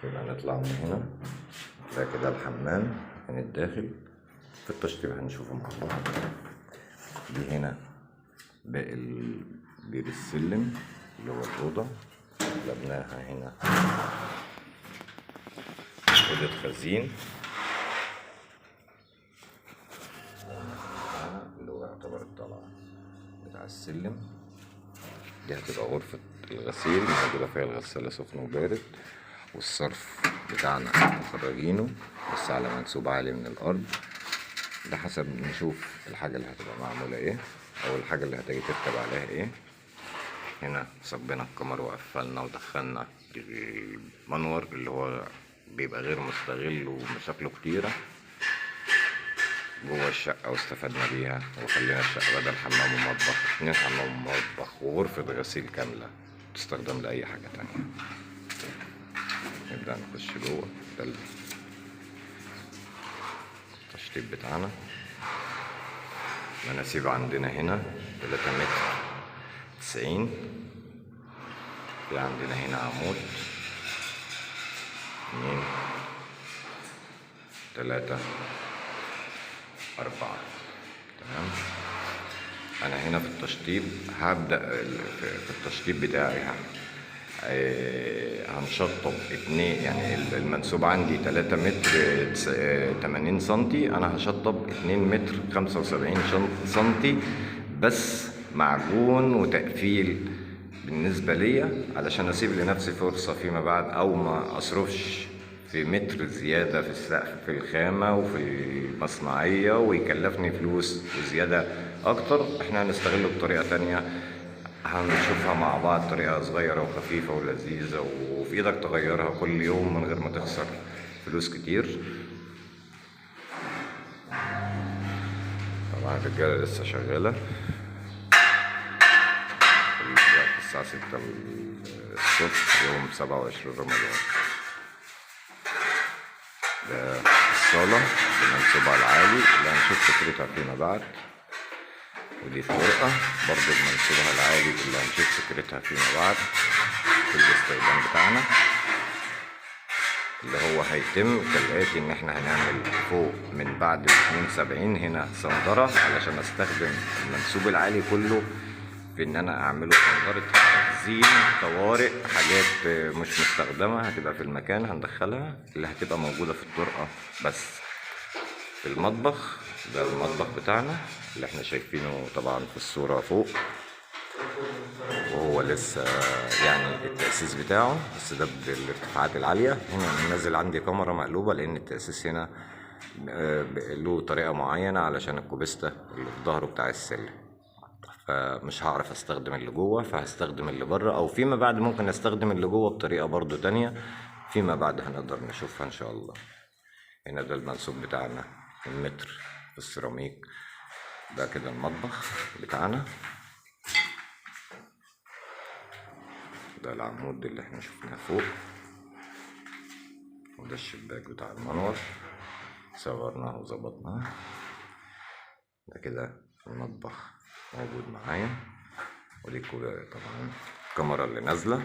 يبقى نطلع من هنا. ده كده الحمام من الداخل. في التشطيب هنشوفه مع بعض. دي هنا باقي بير السلم اللي هو الأوضة. قلبناها هنا أوضة خزين اللي هو يعتبر الطلعة بتاع السلم. دي هتبقى غرفة الغسيل موجودة فيها الغسالة سخن وبارد، والصرف بتاعنا مخرجينه بس على منسوب عالي من الأرض. ده حسب نشوف الحاجة اللي هتبقى معمولة ايه أو الحاجة اللي هتيجي تركب عليها ايه. هنا صبينا الكمر وقفلنا ودخلنا المنور اللي هو بيبقى غير مستغل ومشاكله كتيرة جوه الشقة، واستفدنا بيها وخلينا الشقة بدل حمام ومطبخ 2 حمام ومطبخ وغرفة غسيل كاملة تستخدم لأي حاجة تانية. نبدأ نخش جوه. ده التشطيب بتاعنا. مناسيب عندنا هنا 3 متر 90. في عندنا هنا عمود 2 3 4. تمام. انا هنا في التشطيب هبدأ في التشطيب بتاعي هنشطب 2، يعني المنسوب عندي 3 متر 80 سنتي، انا هشطب 2 متر 75 سنتي بس معجون وتقفيل بالنسبة ليا، علشان اسيب لنفسي فرصة فيما بعد او ما اصرفش في متر زيادة في السقف في الخامة وفي المصنعية ويكلفني فلوس وزيادة اكتر. احنا هنستغله بطريقة تانية هنشوفها مع بعض، طريقة صغيرة وخفيفة ولذيذة وفي ايدك تغيرها كل يوم من غير ما تخسر فلوس كتير. طبعا الرجالة لسه شغالة. الساعة 6 الصبح يوم 27 رمضان. ده الصالة بمنسوبها العالي اللي هنشوف فكرتها فيما بعد، ودي الطرقة برضه بمنسوبها العالي اللي هنشوف فكرتها فيما بعد في الاستخدام بتاعنا، اللي هو هيتم كالآتي: إن احنا هنعمل فوق من بعد 72 هنا صندرة علشان استخدم المنسوب العالي كله في ان انا اعمله صندرة تخزين طوارئ، حاجات مش مستخدمة هتبقى في المكان هندخلها اللي هتبقى موجودة في الطرقة. بس في المطبخ، ده المطبخ بتاعنا اللي احنا شايفينه طبعا في الصورة فوق، وهو لسه يعني التأسيس بتاعه بس ده بالارتفاعات العالية. هنا نازل عندي كاميرا مقلوبة لان التأسيس هنا له طريقة معينة علشان الكوبيستا اللي في ظهره بتاع السلم، فمش هعرف استخدم اللي جوه فهستخدم اللي بره، او فيما بعد ممكن استخدم اللي جوه بطريقه برضو تانية فيما بعد هنقدر نشوفها ان شاء الله. هنا ده المنسوب بتاعنا المتر في السيراميك. ده كده المطبخ بتاعنا. ده العمود اللي احنا شفناه فوق، وده الشباك بتاع المنور صورناه وظبطناه. ده كده المطبخ موجود معايا، ودي طبعا الكاميرا اللي نازله.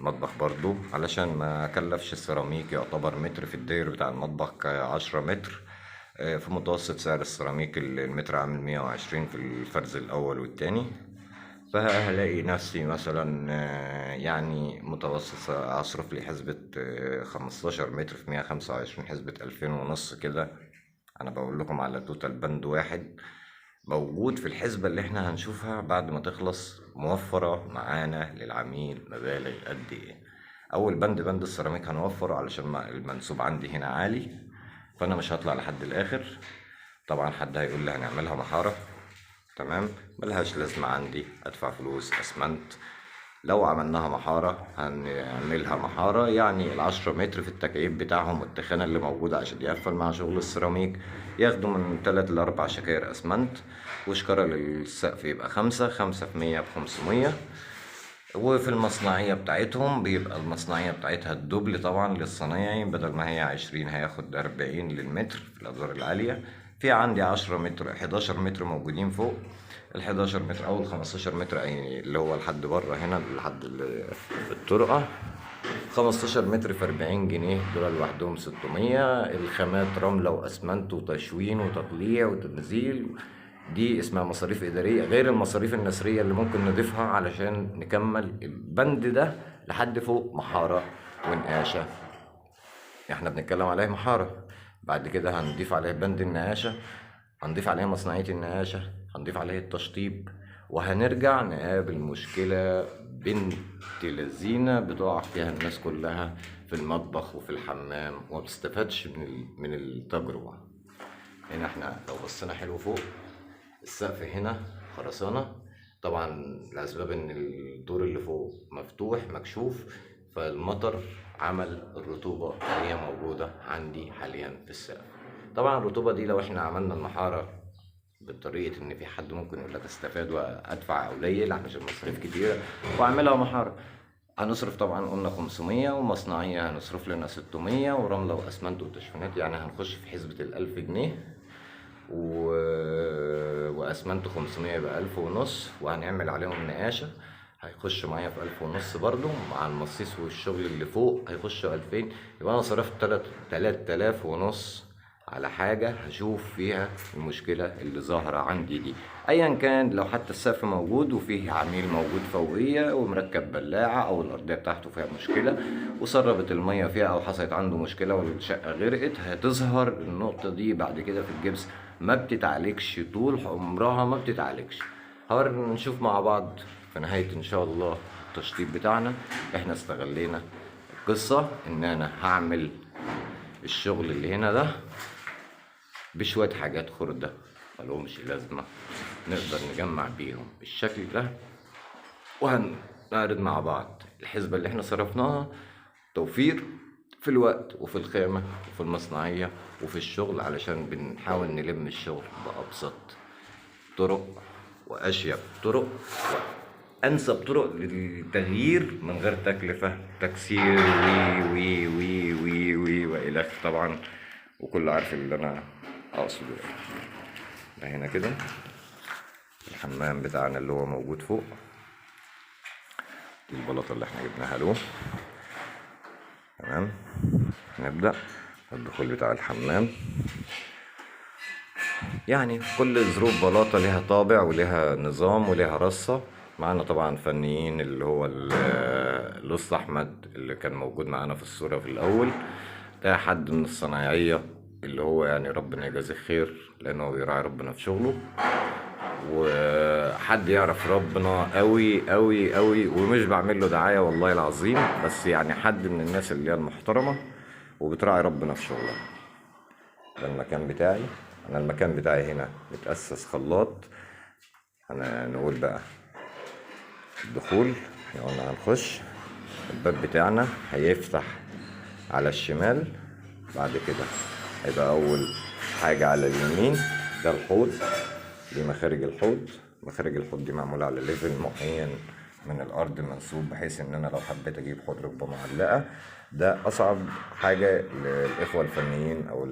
المطبخ برضو علشان ما كلفش السيراميك، يعتبر متر في الداير بتاع المطبخ 10 متر. في متوسط سعر السيراميك المتر عامل 120 في الفرز الاول والتاني، فهلاقي نفسي مثلا يعني متوسط اصرف لي حسبة 15 متر في 125 حسبة 2500 كده. انا بقول لكم على توتال بند واحد موجود في الحسبة اللي احنا هنشوفها بعد ما تخلص، موفرة معانا للعميل مبالغ قد ايه. اول بند السيراميك هنوفره علشان المنسوب عندي هنا عالي، فانا مش هطلع لحد الاخر. طبعا حد هيقول لي هنعملها محارة، تمام، ملهاش لازمة عندي ادفع فلوس اسمنت. لو عملناها محارة هنعملها محارة، يعني 10 متر في التكعيب بتاعهم والتخانة اللي موجودة عشان يقفل مع شغل السيراميك ياخدوا من 3 ل 4 شكاير اسمنت، وشكارة للسقف يبقى 5 في 100 ب500. وفي المصنعية بتاعتهم بيبقى المصنعية بتاعتها الدبل طبعا للصنايعي، بدل ما هي 20 هياخد 40 للمتر في الأدوار العالية. في عندي 10 متر 11 متر موجودين فوق. ال11 متر أو ال15 متر اللي هو لحد بره هنا لحد الطرقة 15 متر في 40 جنيه، دول لوحدهم 600. الخامات رملة وأسمنت وتشوين وتطليع وتنزيل، دي اسمها مصاريف إدارية، غير المصاريف النسرية اللي ممكن نضيفها علشان نكمل البند ده لحد فوق. محارة ونقاشة، احنا بنتكلم عليه محارة، بعد كده هنضيف عليه بند النقاشة، هنضيف عليه مصنعية النقاشة، هنضيف عليه التشطيب، وهنرجع نقابل مشكلة بنت لذينة بتقع فيها الناس كلها في المطبخ وفي الحمام وما بتستفادش من التجربة. هنا احنا لو بصينا حلو فوق، السقف هنا خرسانة، طبعا لأسباب إن الدور اللي فوق مفتوح مكشوف، فالمطر عمل الرطوبة اللي هي موجودة عندي حاليا في السقف. طبعا الرطوبة دي لو احنا عملنا المحارة بطريقة إن في حد ممكن يقول لك استفاد وأدفع قليل عشان مصاريف كتيرة وأعملها محارة، هنصرف طبعا قلنا 500، ومصنعية هنصرف لنا 600، ورملة وأسمنت وتشفينات يعني هنخش في حسبة 1000 جنيه، واسمنت 500 يبقى 1500، وهنعمل عليهم نقاشة هيخش معايا في 1500 برضو، مع المصيص والشغل اللي فوق هيخشوا 2000، يبقى انا صرفت 3500 على حاجة هشوف فيها المشكلة اللي ظاهرة عندي دي. ايا كان، لو حتى السقف موجود وفيه عميل موجود فوقية ومركب بلاعة او الارضية بتاعته فيها مشكلة وسربت المية فيها او حصلت عنده مشكلة والشقة غرقت، هتظهر النقطة دي بعد كده في الجبس، ما بتتعالجش طول عمرها، ما بتتعالجش. نشوف مع بعض في نهاية ان شاء الله التشطيب بتاعنا. احنا استغلينا القصة ان انا هعمل الشغل اللي هنا ده بشوية حاجات خردة ملهمش لازمة، نقدر نجمع بيهم بالشكل ده، وهنعرض مع بعض الحسبة اللي احنا صرفناها، توفير في الوقت وفي الخامة وفي المصنعية وفي الشغل، علشان بنحاول نلم الشغل بأبسط طرق وأشيك طرق وأنسب طرق للتغيير من غير تكلفة تكسير وي وي وي وي وي وإلخ طبعا، وكل عارف اللي أنا أقصده. ده هنا كده الحمام بتاعنا اللي هو موجود فوق، البلاطة اللي احنا جبناها له. تمام، نبدأ الدخول بتاع الحمام. يعني كل ظروف بلاطة لها طابع ولها نظام ولها رصة. معانا طبعا فنيين، اللي هو الأسطى أحمد اللي كان موجود معانا في الصورة في الأول، ده حد من الصنايعية اللي هو يعني ربنا يجازيه خير لأنه بيراعي ربنا في شغله، وحد يعرف ربنا قوي قوي قوي، ومش بعمل له دعاية والله العظيم، بس يعني حد من الناس اللي هي المحترمة وبتراعي ربنا في شغلها. ده المكان بتاعي انا، المكان بتاعي هنا متأسس خلاط. نقول بقى الدخول، قلنا هنخش الباب بتاعنا هيفتح على الشمال، بعد كده هيبقى اول حاجة على اليمين ده الحوض، دي مخارج الحوض. مخارج الحوض دي معمولة على ليفل معين من الارض منسوب، بحيث ان انا لو حبيت اجيب حوض ركبة معلقة، ده اصعب حاجة للاخوة الفنيين او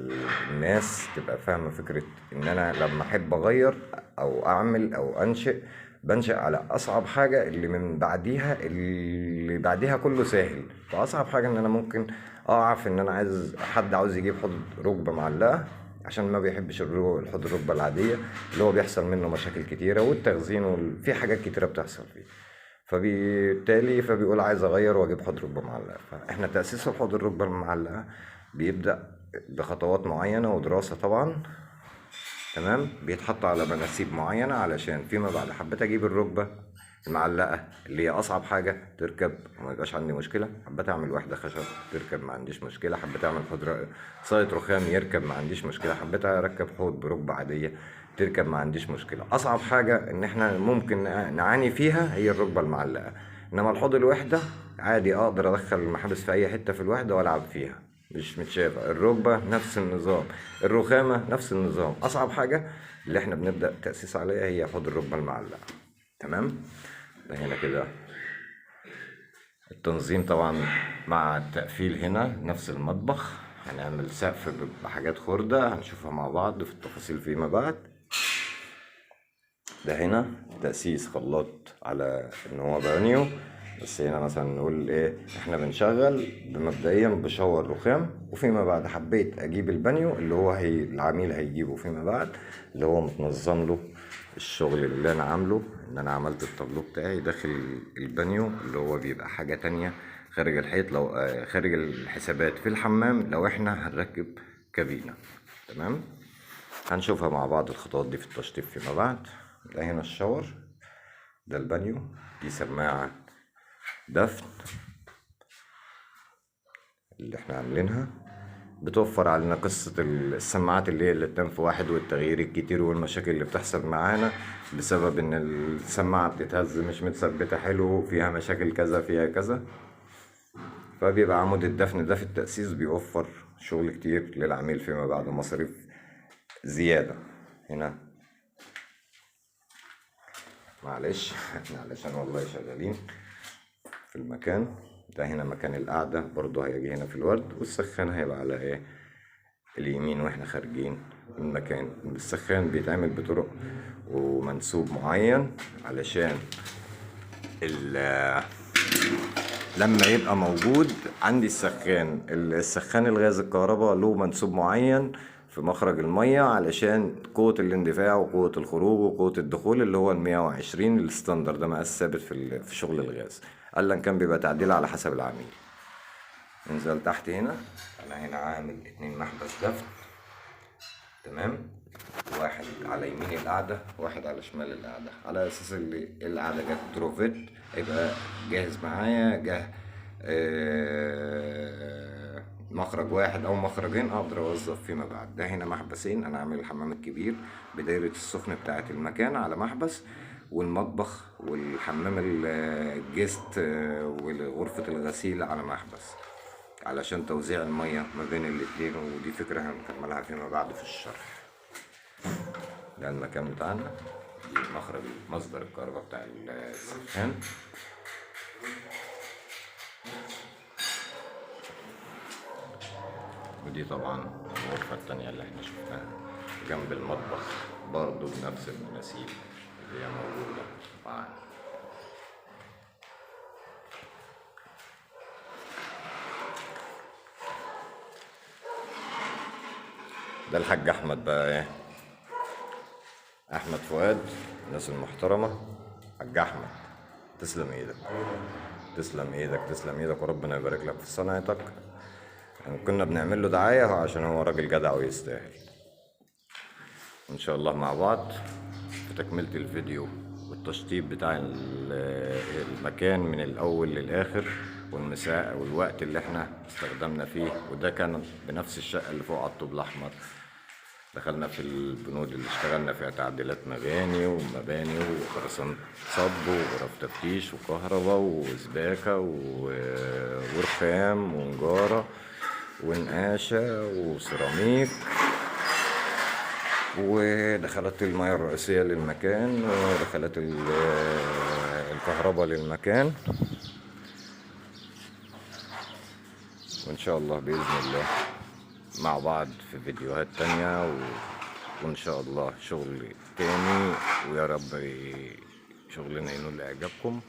الناس تبقى فاهمة فكرة ان انا لما احب اغير او اعمل او بنشأ على اصعب حاجة، اللي من بعديها اللي بعديها كله سهل. فاصعب حاجة ان انا ممكن اقع في ان انا حد عاوز يجيب حوض ركبة معلقة عشان ما بيحبش الحوض الركبة العادية اللي هو بيحصل منه مشاكل كتيرة، والتخزين في حاجات كتيرة بتحصل فيه، فبالتالي فبيقول عايز اغير واجيب حوض ركبة معلقة. فاحنا تأسيس الحوض الركبة المعلقة بيبدأ بخطوات معينة ودراسة طبعا. تمام، بيتحط على مناسيب معينة علشان فيما بعد حبيت اجيب الركبة المعلقة اللي هي اصعب حاجة تركب وما يبقاش عندي مشكلة، حبيت اعمل واحدة خشب تركب ما عنديش مشكلة، حبيت اعمل حوض صاية رخام يركب ما عنديش مشكلة، حبيت اركب حوض بركبة عادية تركب ما عنديش مشكلة. اصعب حاجة ان احنا ممكن نعاني فيها هي الركبة المعلقة، انما الحوض الوحدة عادي اقدر ادخل المحابس في اي حتة في الوحدة والعب فيها مش متشافة. الركبة نفس النظام، الرخامة نفس النظام. اصعب حاجة اللي احنا بنبدأ تأسيس عليها هي حوض الركبة المعلقة. تمام، ده هنا كده التنظيم طبعا مع التقفيل. هنا نفس المطبخ، هنعمل سقف بحاجات خردة هنشوفها مع بعض في التفاصيل فيما بعد. ده هنا تأسيس خلاط على ان هو بانيو، بس هنا مثلا نقول ايه، احنا بنشغل مبدئيا بشاور رخام، وفيما بعد حبيت اجيب البانيو اللي هو العميل هيجيبه فيما بعد، اللي هو متنظم له الشغل اللي انا عامله، ان انا عملت التابلو بتاعي داخل البانيو اللي هو بيبقى حاجة تانية خارج الحيط، لو خارج الحسابات في الحمام لو احنا هنركب كابينة. تمام، هنشوفها مع بعض الخطوات دي في التشطيب فيما بعد. ده هنا الشاور، ده البانيو، دي سماعة دفن اللي احنا عاملينها، بتوفر علينا قصة السماعات اللي هي اللي تنام في واحد والتغيير الكتير والمشاكل اللي بتحصل معانا بسبب ان السماعة بتتهز مش متثبتة حلو، فيها مشاكل كذا فيها كذا. فبيبقى عمود الدفن ده في التأسيس بيوفر شغل كتير للعميل فيما بعد، مصاريف زيادة. هنا معلش احنا علشان والله شغالين في المكان ده. هنا مكان القعدة برضه هيجي هنا في الورد، والسخان هيبقى على ايه اليمين واحنا خارجين من المكان. السخان بيتعمل بطرق ومنسوب معين علشان لما يبقى موجود عندي السخان الغاز الكهرباء له منسوب معين في مخرج المية علشان قوة الاندفاع وقوة الخروج وقوة الدخول اللي هو 120 الستاندر، ده مقاس ثابت في شغل الغاز. قال لك كان بيبقى تعديل على حسب العميل. ننزل تحت هنا، انا هنا عامل 2 محبس دفن. تمام، واحد على يمين القعدة واحد على شمال القعدة، على اساس اللي القعدة جت تروفيت هيبقى جاهز معايا، جه مخرج واحد او مخرجين اقدر اوظف فيما بعد. ده هنا محبسين، انا عامل الحمام الكبير بدايرة السخن بتاعة المكان على محبس، والمطبخ والحمام الجست وغرفة الغسيل على محبس علشان توزيع المية ما بين الاتنين، ودي فكرة هنكملها فيما بعد في الشرح. ده المكان بتاعنا، دي مخرج مصدر الكهرباء بتاع السخان. ودي طبعا الغرفة التانية اللي احنا شفناها جنب المطبخ برضو بنفس المناسيب اللي هي موجودة معانا. ده الحاج احمد بقى ايه، احمد فؤاد، الناس المحترمة. حاج احمد تسلم ايدك، تسلم ايدك، تسلم ايدك، وربنا يبارك لك في صنعتك. يعني كنا بنعمل له دعاية عشان هو راجل جدع ويستاهل. ان شاء الله مع بعض في تكملة الفيديو والتشطيب بتاع المكان من الاول للاخر، والمساء والوقت اللي احنا استخدمنا فيه. وده كان بنفس الشقة اللي فوق على الطوب الاحمر. دخلنا في البنود اللي اشتغلنا فيها تعديلات مباني ومباني وخرسان صب وغرف تفتيش وكهرباء وسباكة ورخام ونجارة ونقاشة وسيراميك، ودخلت المياه الرئيسية للمكان، ودخلت الكهرباء للمكان. وإن شاء الله بإذن الله مع بعض في فيديوهات تانية وإن شاء الله شغل تاني، ويا رب شغلنا ينول إعجابكم.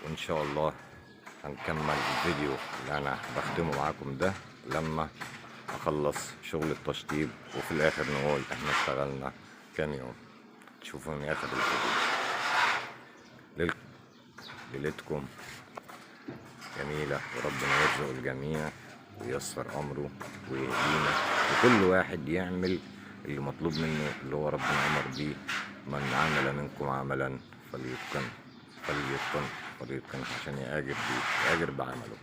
وإن شاء الله هنكمل الفيديو اللي أنا بختمه معاكم ده لما أخلص شغل التشطيب، وفي الآخر نقول إحنا اشتغلنا كام يوم. تشوفوني آخر الفيديو. ليلتكم جميلة، وربنا يرزق الجميع وييسر أمره ويهدينا، وكل واحد يعمل اللي مطلوب منه اللي هو ربنا أمر بيه. من عمل منكم عملا فليتقن عشان يأجر بعمله.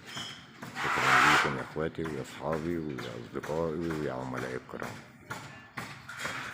شكرا ليكم يا اخواتي ويا اصحابي ويا اصدقائي ويا عملائي الكرام.